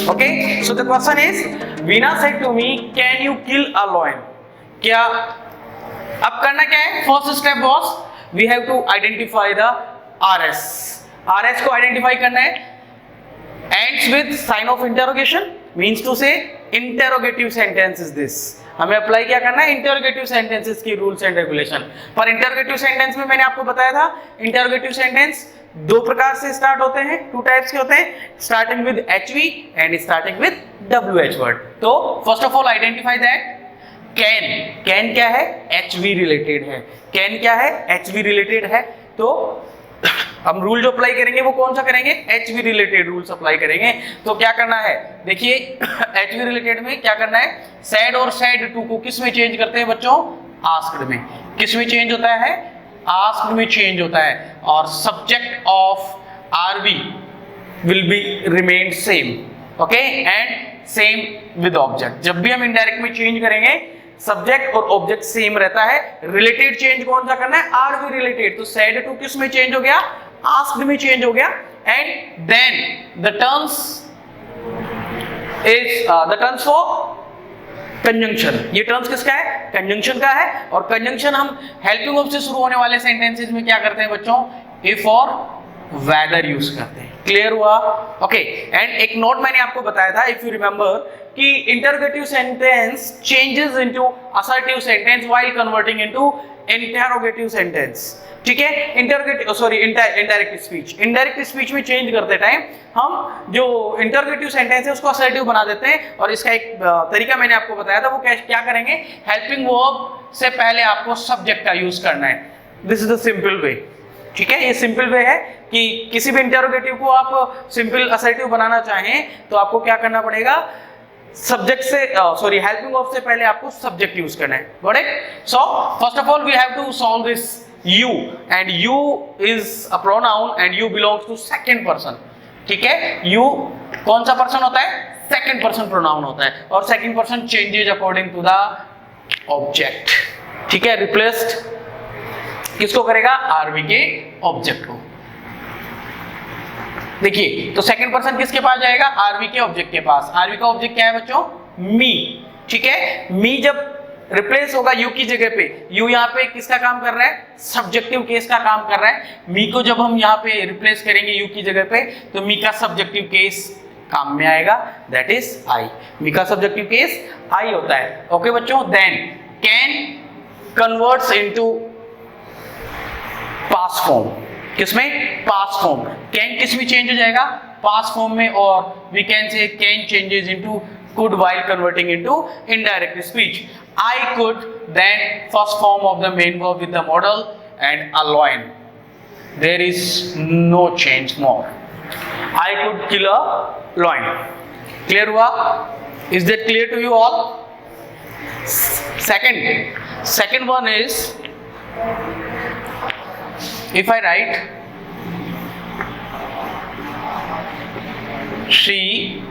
Okay, so the question is, Veena said to me, can you kill a lion? क्या अब करना क्या है? First step was we have to identify the RS. RS को identify करना है. Ends with sign of interrogation, means to say interrogative sentence is this. हमें apply क्या करना है? इंटरोगेटिव सेंटेंसेस की रूल्स एंड रेगुलेशन. पर इंटरोगेटिव सेंटेंस में मैंने आपको बताया था, इंटरोगेटिव सेंटेंस दो प्रकार से स्टार्ट होते हैं, टू टाइप्स के होते हैं, starting with HV and starting with WH word. तो first of all identify that. Can क्या है? HV रिलेटेड है. कैन क्या है? HV रिलेटेड है. तो हम रूल जो अप्लाई करेंगे वो कौन सा करेंगे? HV रिलेटेड रूल्स अप्लाई करेंगे. तो क्या करना है? देखिए HV रिलेटेड में क्या करना है? सैड और सैड टू को किस में चेंज करते हैं बच्चों? आस्क्ड में. किस में चेंज होता है? आस्क्ड में चेंज होता है. और subject of RV will be remain same. Okay, and same with object. जब भी हम इनडायरेक्ट में चेंज करेंगे सब्जेक्ट और ऑब्जेक्ट सेम रहता है. रिलेटेड चेंज कौन सा करना है? RV related. तो सैड टू किस में चेंज हो गया? आस्क्ड में चेंज हो गया. And then the terms for conjunction. ये टर्म्स किसका है? कंजंक्शन का है. और कंजंक्शन हम हेल्पिंग वर्ब से शुरू होने वाले सेंटेंसेस में क्या करते हैं बच्चों? इफ और वेदर यूज करते हैं. क्लियर हुआ? ओके. एंड एक नोट मैंने आपको बताया था, इफ यू रिमेंबर, कि interrogative sentence changes into assertive sentence while converting into interrogative sentence. ठीक है? Indirect speech. इनडायरेक्ट स्पीच में चेंज करते टाइम हम जो इंटरोगेटिव सेंटेंस है उसको असर्टिव बना देते हैं. और इसका एक तरीका मैंने आपको बताया था, वो क्या करेंगे? हेल्पिंग वर्ब से पहले आपको सब्जेक्ट का यूज करना है. This is the simple way. ठीक है? ये सिंपल वे है कि किसी भी इंटरोगेटिव को आप सिंपल असर्टिव बनाना चाहें तो आपको क्या करना पड़ेगा? सब्जेक्ट से हेल्पिंग वर्ब से पहले आपको सब्जेक्ट यूज करना है. Got it? So first of all we have to solve this you, and you is a pronoun and you belongs to second person. ठीक है? you कौन सा पर्सन होता है? सेकंड पर्सन प्रोनाउन होता है. और second person changes according to the object. ठीक है? रिप्लेस्ड किसको करेगा? RV के ऑब्जेक्ट को. देखिए, तो सेकंड पर्सन किसके पास जाएगा? RV के ऑब्जेक्ट के पास. RV का ऑब्जेक्ट क्या है बच्चों? मी. ठीक है? मी जब रिप्लेस होगा यू की जगह पे, यू यहाँ पे किसका काम कर रहा है? सब्जेक्टिव केस का काम कर रहा है. मी को जब हम यहाँ पे रिप्लेस करेंगे यू की जगह पे, तो मी का सब्जेक्टिव केस काम में आएगा, दैट इज आई. मी का सब्जेक्टिव केस आई होता है. ओके बच्चों. Then can converts into past form. किसमें? Past form. कैन किस में चेंज हो जाएगा? पास्ट फॉर्म में. और we can say can changes into could while converting into indirect speech. I could, then first form of the main verb with the modal and a lion. There is no change more. I could kill a lion. Clear हुआ? Is that clear to you all? Second one is, if I write she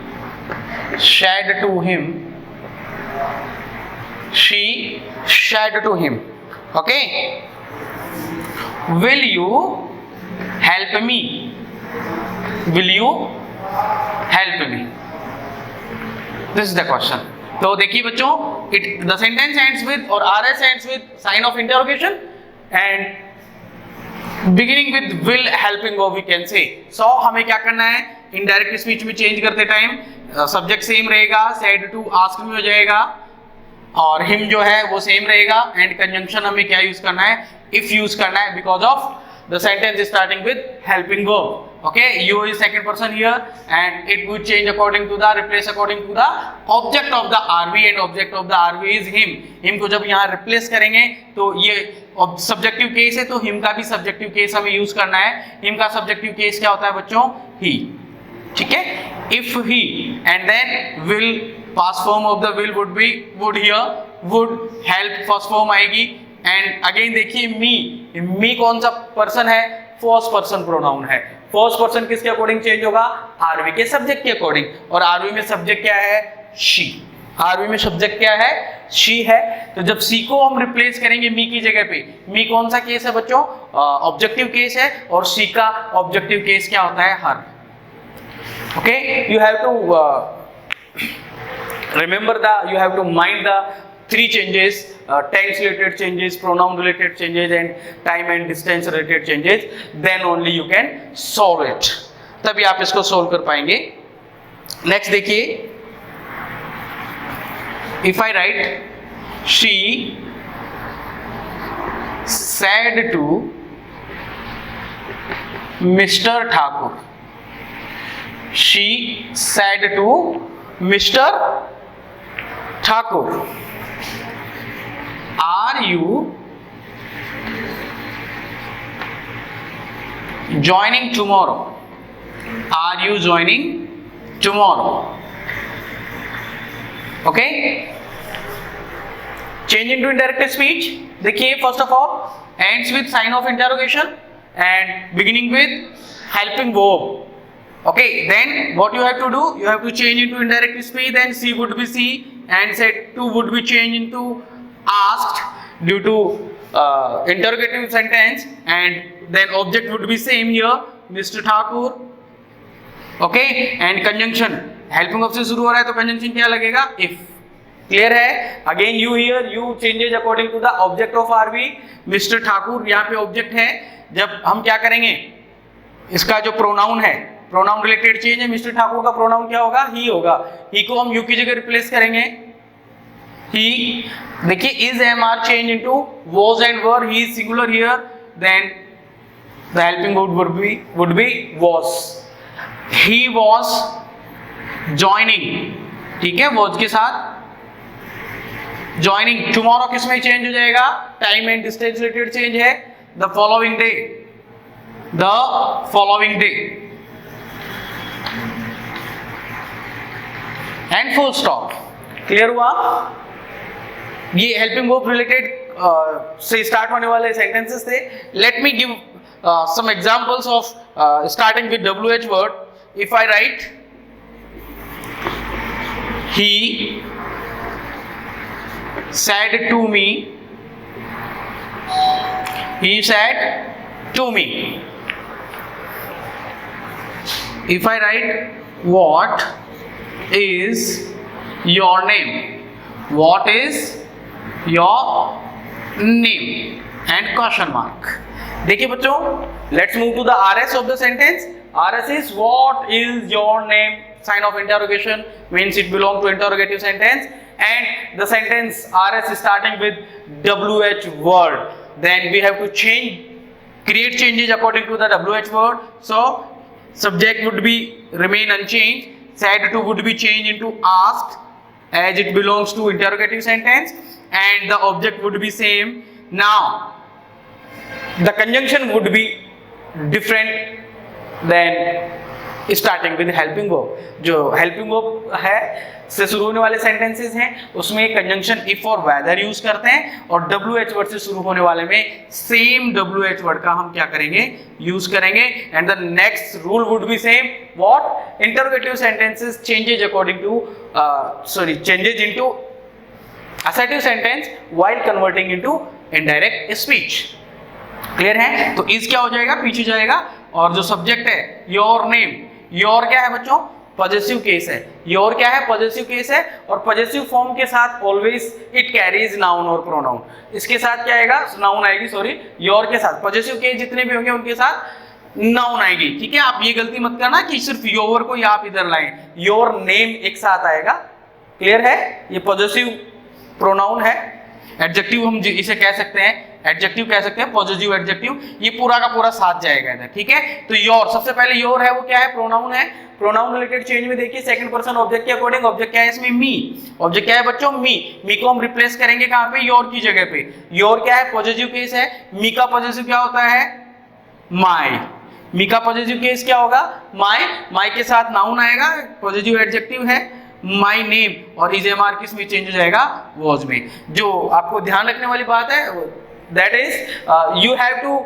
said to him, she said to him, okay, will you help me? Will you help me? This is the question. तो देखिए बच्चों, the sentence ends with or RS ends with sign of interrogation and beginning with will helping verb we can say. So हमें क्या करना है? Indirect speech में change करते time subject same रहेगा, सैड टू आस्क में हो जाएगा, और हिम जो है वो सेम रहेगा. एंड कंजंक्शन हमें क्या यूज करना है? इफ यूज करना है, because of the sentence starting with helping verb. Okay, you is second person here and it would change according to the replace according to the object of the RV and object of the RV is him. him को जब यहाँ replace करेंगे तो ये subjective case है, तो him का भी subjective case हमें use करना है. him का subjective case क्या होता है बच्चों? he. ठीक है? if he and then will past form of the will would be would here, would help first form आएगी. and again देखिए me कौन सा person है? फर्स्ट पर्सन प्रोनाउन है. फर्स्ट पर्सन किसके अकॉर्डिंग चेंज होगा? आरवी के सब्जेक्ट के अकॉर्डिंग. और आरवी में सब्जेक्ट क्या है? शी. आरवी में सब्जेक्ट क्या है? शी है. तो जब सी को हम रिप्लेस करेंगे मी की जगह पे, मी कौन सा केस है बच्चों? ऑब्जेक्टिव केस है. और सी का ऑब्जेक्टिव केस क्या होता है? Her. Okay, you have to remember you have to mind the three changes, tense related changes, pronoun related changes and time and distance related changes, then only you can solve it, तभी आप इसको solve कर पाएंगे. Next देखिए, if I write she said to Mr. Thakur, she said to Mr. Thakur, are you joining tomorrow? Are you joining tomorrow? Okay, change into indirect speech. देखिए, first of all ends with sign of interrogation and beginning with helping verb. Okay, then what you have to do, you have to change into indirect speech, then see would be see and said to would be changed into asked due to interrogative sentence, and then object would be same here, Mr. Thakur. Okay, and conjunction helping verb से शुरू हो रहा है तो conjunction क्या लगेगा, if. Clear है? Again you here you changes according to the object of RB. Mister Thakur यहाँ पे ऑब्जेक्ट है. जब हम क्या करेंगे, इसका जो प्रोनाउन है, प्रोनाउन रिलेटेड चेंज है. मिस्टर ठाकुर का प्रोनाउन क्या होगा, ही होगा. ही को हम यू की जगह रिप्लेस करेंगे, ही. देखिए, is am are change into was and were. He is singular here, then the helping verb would be was. He was joining, ठीक है, वॉज के साथ ज्वाइनिंग. टुमारो किस में चेंज हो जाएगा, time and distance related change है. The following day, the following day and full stop. Clear हुआ? ये हेल्पिंग वर्ब रिलेटेड से स्टार्ट होने वाले सेंटेंसेस थे. Let me give some examples of starting with WH word. If I write he said to me, he said to me. If I write what is your name, what is your name and question mark. देखिए बच्चों, let's move to the RS of the sentence. RS is what is your name, sign of interrogation, means it belongs to interrogative sentence, and the sentence RS is starting with WH word. Then we have to create changes according to the WH word. So subject would be remain unchanged, said to would be changed into asked as it belongs to interrogative sentence, and the object would be same. Now the conjunction would be different than starting with helping verb. जो helping verb है से शुरू होने वाले sentences हैं उसमें conjunction if और weather use करते हैं, और WH वर्ड से शुरू होने वाले में सेम WH वर्ड का हम क्या करेंगे, यूज करेंगे. And the next rule would be same. What? Interrogative sentences changes according to changes into assertive sentence while converting into indirect speech. Clear है? तो इज क्या हो जाएगा, पीछे जाएगा, और जो सब्जेक्ट है योर नेम. योर क्या है बच्चों, पॉजेसिव केस है. योर क्या है, पॉजेसिव केस है, और पॉजेसिव फॉर्म के साथ ऑलवेज इट कैरीज नाउन और प्रोनाउन. इसके साथ क्या आएगा, नाउन आएगी, सॉरी, योर के साथ. पॉजेसिव केस जितने भी होंगे उनके साथ नाउन आएगी. ठीक है, आप ये गलती मत करना कि सिर्फ योर को आप इधर लाएं, योर नेम एक साथ आएगा. क्लियर है? ये पॉजेसिव प्रोनाउन है. एडजेक्टिव हम इसे कह सकते हैं, एडजेक्टिव कह सकते हैं, पॉजिटिव एडजेक्टिव. ये पूरा का पूरा साथ जाएगा इधर. ठीक है, तो योर सबसे पहले योर है वो क्या है, प्रोनाउन है. प्रोनाउन रिलेटेड चेंज में देखिए सेकंड पर्सन ऑब्जेक्ट के अकॉर्डिंग ऑब्जेक्ट क्या है इसमें, मी. ऑब्जेक्ट क्या है बच्चों, मी. मी को हम रिप्लेस करेंगे कहां पे, योर की जगह पे. योर क्या है, पॉजिटिव केस है. मी का पॉजिटिव क्या होता है, माय. मी का पॉजिटिव केस क्या होगा, माय. माय के साथ नाउन आएगा, पॉजिटिव एडजेक्टिव है. माय नेम, और इज एम आर किस में चेंज हो जाएगा, वॉज में. जो आपको ध्यान रखने वाली बात है that is you have to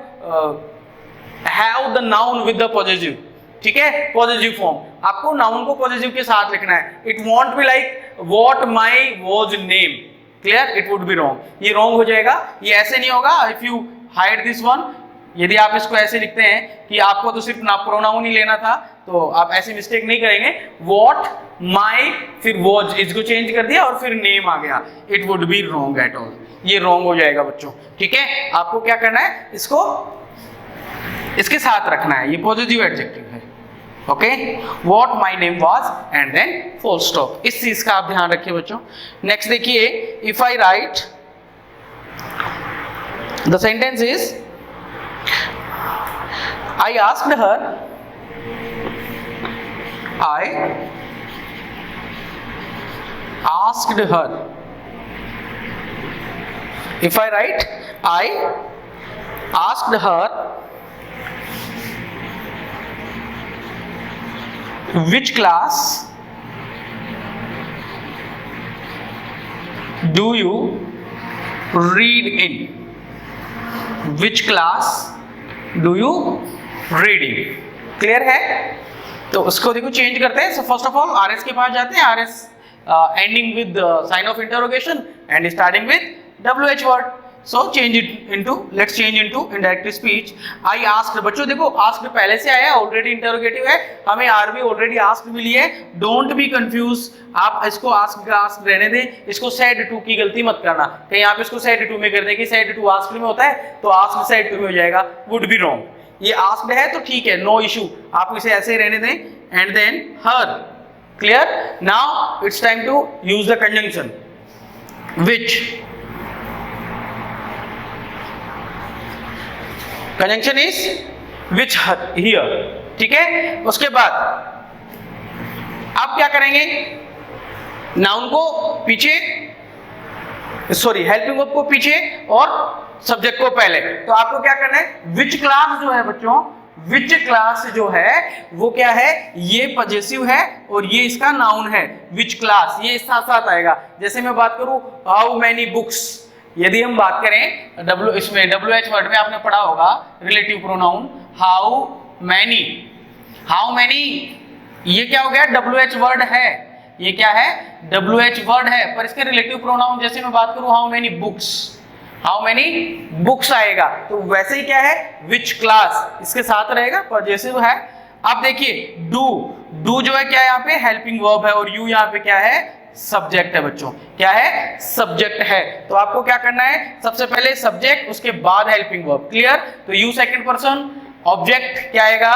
have the noun with the positive. ठीक है, पॉजिटिव फॉर्म. आपको नाउन को पॉजिटिव के साथ लिखना है. It won't be like what my was name. Clear? It would be wrong. ये रॉन्ग हो जाएगा. ये ऐसे नहीं होगा. If you hide this one, यदि आप इसको ऐसे लिखते हैं कि आपको तो सिर्फ प्रोनाउन ही लेना था, तो आप ऐसी मिस्टेक नहीं करेंगे, वॉट, माई, फिर वॉज, इसको चेंज कर दिया और फिर नेम आ गया, it would be wrong at all, ये रॉन्ग हो जाएगा बच्चों। ठीक है, आपको क्या करना है, इसको इसके साथ रखना है, ये पॉजिटिव एडजेक्टिव है। Okay, what my name was and then full stop, इस चीज का आप ध्यान रखिए बच्चों। नेक्स्ट देखिए, if I write the sentence is I asked her, I asked her. If I write, I asked her which class do you read in? Which class do you read in? Clear है? तो उसको देखो change करते हैं। So first of all RS के पास जाते हैं, RS ending with sign of interrogation and starting with WH word. So change it into, let's change into indirect speech. I asked, बच्चों देखो आस्क्ड पहले से आया, ऑलरेडी इंटरोगेटिव है, हमें आरबी ऑलरेडी आस्क्ड मिली है, डोंट बी कंफ्यूज। आप इसको आस्क्ड आस्क्ड रहने दें, इसको सेड टू की गलती मत करना, कहीं आप इसको सेड टू में कर दें कि सेड टू आस्क्ड में होता है तो आस्क्ड सेड टू में हो जाएगा, वुड बी रॉन्ग। ये आस्क्ड है तो ठीक है, नो इशू, आप इसे ऐसे ही रहने दें। And then her, clear? Now it's time to use the conjunction which. Conjunction is which here, ठीक है। उसके बाद आप क्या करेंगे, नाउन को पीछे, सॉरी हेल्पिंग वर्ब को पीछे और सब्जेक्ट को पहले। तो आपको क्या करना है, विच क्लास जो है बच्चों, विच क्लास जो है वो क्या है, ये पजेसिव है और ये इसका नाउन है। विच क्लास ये साथ साथ आएगा। जैसे मैं बात करूं हाउ मैनी बुक्स, यदि हम बात करें इसमें WH वर्ड में आपने पढ़ा होगा relative pronoun how many, how many ये क्या हो गया, WH वर्ड है, ये क्या है, WH वर्ड है, पर इसके रिलेटिव प्रोनाउन जैसे मैं बात करूं how many books, how many books आएगा, तो वैसे ही क्या है, विच क्लास इसके साथ रहेगा, पजेसिव है। अब देखिए डू, डू जो है क्या है यहाँ पे हेल्पिंग वर्ब है और यू यहाँ पे क्या है, सब्जेक्ट है बच्चों, क्या है, सब्जेक्ट है। तो आपको क्या करना है, सबसे पहले सब्जेक्ट उसके बाद हेल्पिंग वर्ब, क्लियर? तो यू सेकंड पर्सन, ऑब्जेक्ट क्या आएगा,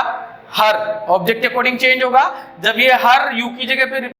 हर, ऑब्जेक्ट के अकॉर्डिंग चेंज होगा। जब ये हर यू की जगह पे